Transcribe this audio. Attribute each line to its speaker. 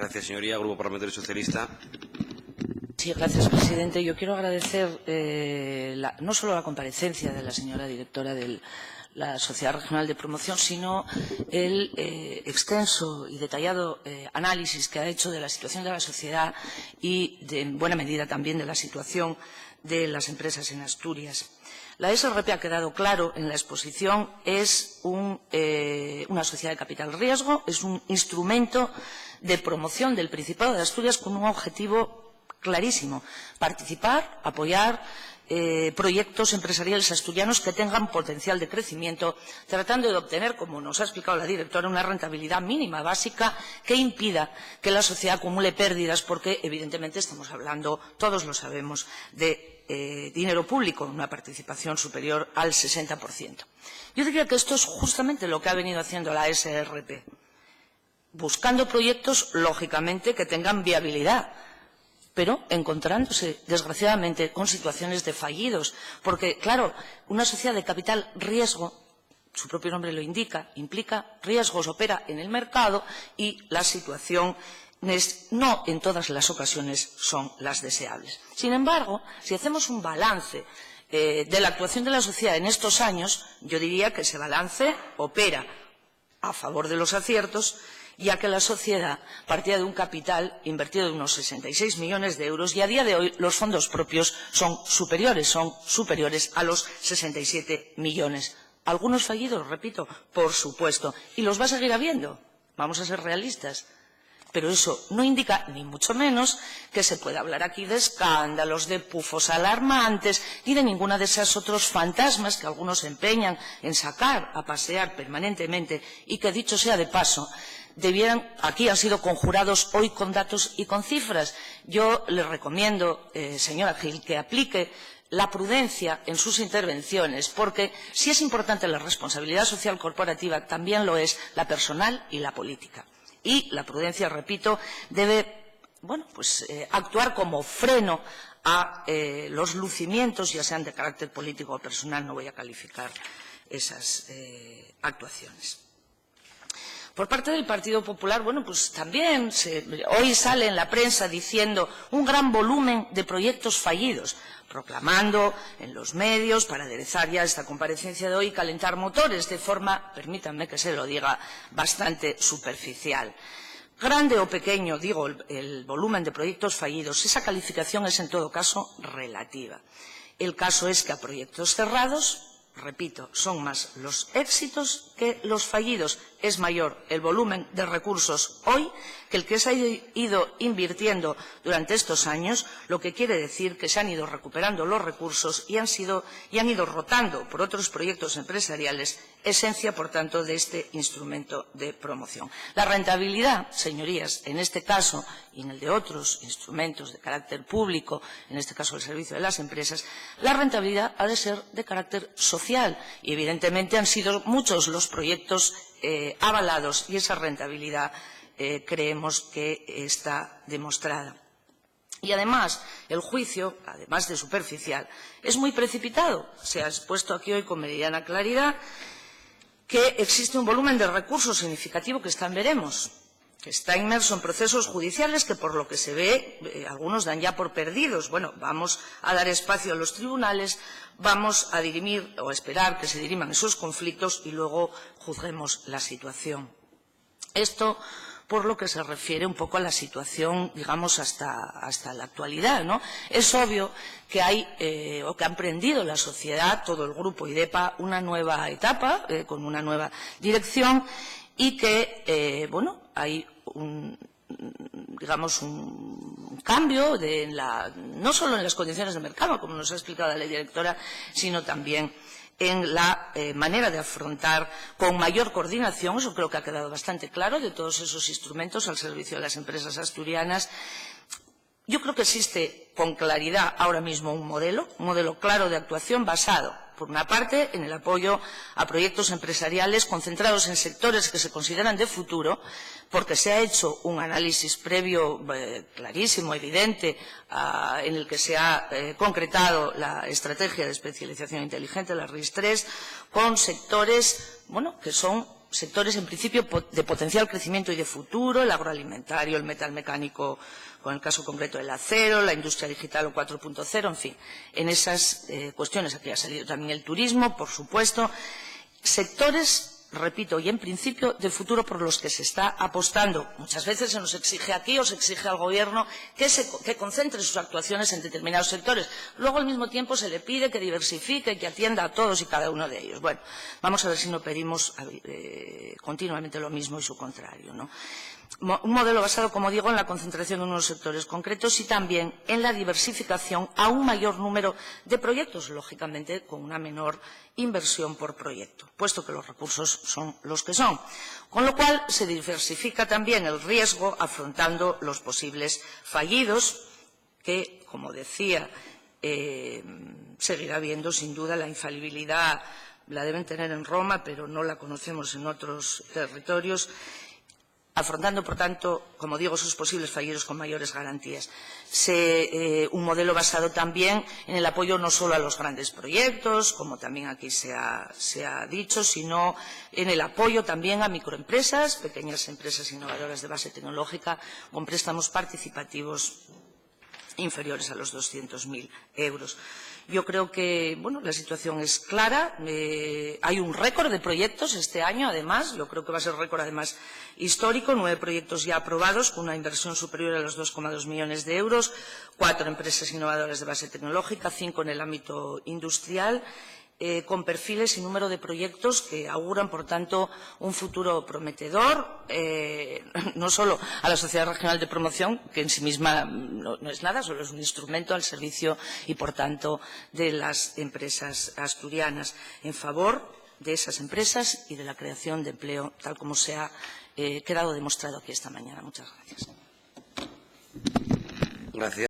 Speaker 1: Gracias, señoría. Grupo Parlamentario Socialista.
Speaker 2: Sí, gracias, presidente. Yo quiero agradecer no solo la comparecencia de la señora directora de la Sociedad Regional de Promoción, sino el extenso y detallado análisis que ha hecho de la situación de la sociedad y, en buena medida, también de la situación de las empresas en Asturias. La SRP, ha quedado claro en la exposición, es una sociedad de capital riesgo, es un instrumento de promoción del Principado de Asturias con un objetivo clarísimo: participar, apoyar proyectos empresariales asturianos que tengan potencial de crecimiento, tratando de obtener, como nos ha explicado la directora, una rentabilidad mínima básica que impida que la sociedad acumule pérdidas, porque evidentemente estamos hablando, todos lo sabemos, de dinero público, una participación superior al 60%. Yo diría que esto es justamente lo que ha venido haciendo la SRP, buscando proyectos, lógicamente, que tengan viabilidad, pero encontrándose, desgraciadamente, con situaciones de fallidos. Porque, claro, una sociedad de capital riesgo, su propio nombre lo indica, implica riesgos, opera en el mercado y la situación no en todas las ocasiones son las deseables. Sin embargo, si hacemos un balance de la actuación de la sociedad en estos años, yo diría que ese balance opera a favor de los aciertos, ya que la sociedad partía de un capital invertido de unos 66 millones de euros y a día de hoy los fondos propios son superiores a los 67 millones. ¿Algunos fallidos? Repito, por supuesto. Y los va a seguir habiendo. Vamos a ser realistas. Pero eso no indica, ni mucho menos, que se pueda hablar aquí de escándalos, de pufos alarmantes, ni de ninguna de esos otros fantasmas que algunos se empeñan en sacar a pasear permanentemente y que, dicho sea de paso, aquí han sido conjurados hoy con datos y con cifras. Yo le recomiendo, señora Gil, que aplique la prudencia en sus intervenciones, porque si es importante la responsabilidad social corporativa, también lo es la personal y la política. Y la prudencia, repito, debe actuar como freno a los lucimientos, ya sean de carácter político o personal. No voy a calificar esas actuaciones. Por parte del Partido Popular, también hoy sale en la prensa diciendo un gran volumen de proyectos fallidos, proclamando en los medios, para aderezar ya esta comparecencia de hoy, calentar motores de forma, permítanme que se lo diga, bastante superficial. Grande o pequeño, digo, el volumen de proyectos fallidos, esa calificación es en todo caso relativa. El caso es que a proyectos cerrados, repito, son más los éxitos que los fallidos. Es mayor el volumen de recursos hoy que el que se ha ido invirtiendo durante estos años, lo que quiere decir que se han ido recuperando los recursos y han ido rotando por otros proyectos empresariales, esencia, por tanto, de este instrumento de promoción. La rentabilidad, señorías, en este caso y en el de otros instrumentos de carácter público, en este caso el servicio de las empresas, la rentabilidad ha de ser de carácter social y, evidentemente, han sido muchos los proyectos avalados y esa rentabilidad creemos que está demostrada. Y además, el juicio, además de superficial, es muy precipitado. Se ha expuesto aquí hoy con meridiana claridad que existe un volumen de recursos significativo que está en veremos, que está inmerso en procesos judiciales que, por lo que se ve, algunos dan ya por perdidos. Bueno, vamos a dar espacio a los tribunales, vamos a dirimir o esperar que se diriman esos conflictos y luego juzguemos la situación. Esto por lo que se refiere un poco a la situación, digamos, hasta la actualidad, ¿no? Es obvio que hay, o que ha emprendido la sociedad, todo el grupo IDEPA, una nueva etapa, con una nueva dirección, y que, hay un cambio no solo en las condiciones de mercado, como nos ha explicado la directora, sino también en la manera de afrontar con mayor coordinación, eso creo que ha quedado bastante claro, de todos esos instrumentos al servicio de las empresas asturianas. Yo creo que existe con claridad ahora mismo un modelo claro de actuación basado, por una parte, en el apoyo a proyectos empresariales concentrados en sectores que se consideran de futuro, porque se ha hecho un análisis previo clarísimo, evidente, en el que se ha concretado la estrategia de especialización inteligente, la RIS3, con sectores que son sectores, en principio, de potencial crecimiento y de futuro: el agroalimentario, el metalmecánico, con el caso concreto del acero, la industria digital o 4.0, en fin, en esas cuestiones. Aquí ha salido también el turismo, por supuesto. Sectores, repito, y en principio, de futuro por los que se está apostando. Muchas veces se nos exige aquí o se exige al Gobierno que concentre sus actuaciones en determinados sectores. Luego, al mismo tiempo, se le pide que diversifique, que atienda a todos y cada uno de ellos. Bueno, vamos a ver si no pedimos continuamente lo mismo y su contrario, ¿no? Un modelo basado, como digo, en la concentración de unos sectores concretos y también en la diversificación a un mayor número de proyectos, lógicamente con una menor inversión por proyecto, puesto que los recursos son los que son. Con lo cual, se diversifica también el riesgo afrontando los posibles fallidos que, como decía, seguirá habiendo sin duda. La infalibilidad la deben tener en Roma, pero no la conocemos en otros territorios, afrontando, por tanto, como digo, sus posibles fallidos con mayores garantías. Un modelo basado también en el apoyo no solo a los grandes proyectos, como también aquí se ha dicho, sino en el apoyo también a microempresas, pequeñas empresas innovadoras de base tecnológica, con préstamos participativos inferiores a los 200.000 euros. Yo creo que, bueno, la situación es clara. Hay un récord de proyectos este año, además. Yo creo que va a ser récord, además, histórico. 9 proyectos ya aprobados, con una inversión superior a los 2,2 millones de euros. 4 empresas innovadoras de base tecnológica, 5 en el ámbito industrial, con perfiles y número de proyectos que auguran, por tanto, un futuro prometedor, no solo a la Sociedad Regional de Promoción, que en sí misma no es nada, solo es un instrumento al servicio y, por tanto, de las empresas asturianas, en favor de esas empresas y de la creación de empleo, tal como se ha quedado demostrado aquí esta mañana. Muchas gracias.
Speaker 1: Gracias.